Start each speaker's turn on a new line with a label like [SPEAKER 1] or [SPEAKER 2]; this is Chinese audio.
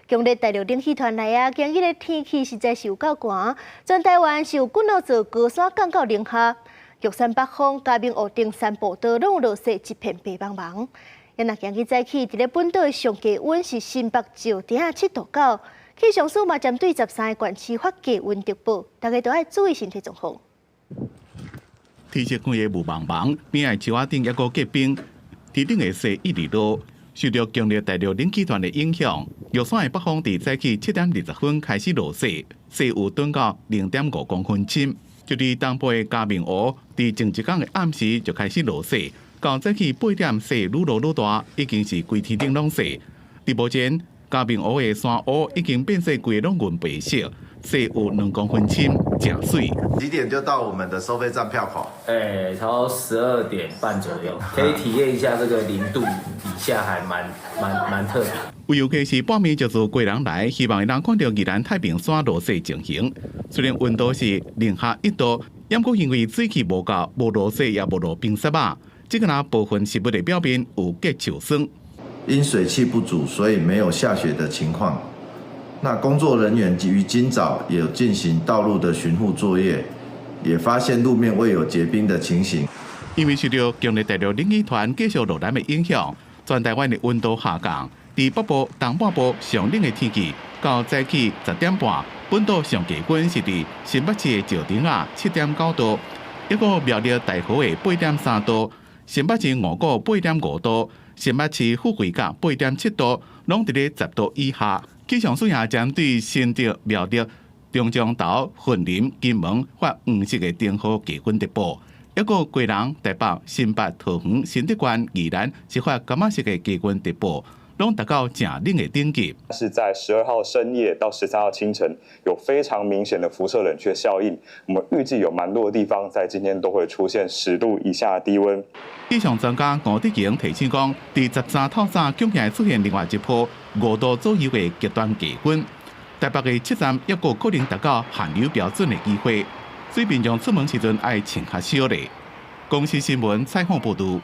[SPEAKER 1] 强烈大陆冷气团来啊，今日的天气实在是有够寒，全台湾是有几落座高山降到零下，玉山北峰、嘉明湖登山步道拢有落雪一片白茫茫。也若今日早起，伫咧本岛的上低温是新北石碇7.9度，气象署嘛针对13个县市发低温特报，大家都要注意身体状况。
[SPEAKER 2] 天色看夜雾茫茫，边仔树仔顶抑个结冰，地顶的雪一直落。受到强烈大陆冷气团的影响，玉山的北方伫早起7点20分开始落雪，雪有冻到0.5公分深。就伫东北的嘉明湖，伫前一天的暗时就开始落雪，到早起8点雪愈落愈大，已经是规天顶拢雪。伫目前，嘉明湖的山湖已经变色规拢银白色，雪有2公分深，真水。
[SPEAKER 3] 几点就到我们的收费站票口？
[SPEAKER 4] 差不多12点半左右，可以体验一下这个0度以下，还蛮特别。
[SPEAKER 2] 为尤其是半暝就是贵人来，希望能看到宜兰太平山落雪情形。虽然温度是零下1度，不过因为水汽无够，无落雪也无落冰雪啊，这个部分食物的表面有结球霜。
[SPEAKER 3] 因水汽不足，所以没有下雪的情况。那工作人员于今早也有进行道路的巡护作业，也发现路面未有结冰的情形。
[SPEAKER 2] 因为受到强烈大陆冷气团继续落南的影响，全台湾的温度下降。伫北部、东半部上冷的天气，到早起10点半，本岛上低温是伫新北市的石碇7.9度，一个苗栗大河的8.3度，新北市五股8.5度，新北市富贵角8.7度，拢伫咧10度以下。气象署也针对新竹、苗栗、中彰投、云林、金门发黄色的灯号低温特报，一个贵人、台北、新北、桃园、新竹县、宜兰是发柑仔色的低温特报。拢达到正冷的等级。
[SPEAKER 5] 是在12号深夜到13号清晨，有非常明显的辐射冷却效应。我们预计有蛮多的地方在今天都会出现10度以下的低温。
[SPEAKER 2] 气象专家吴德贤提醒讲，第13透早恐怕出现另外一波5度左右的极端低温，台北的7站也有可能达到寒流标准的机会，所以平常出门时阵爱穿较少咧。公司新闻采访报道。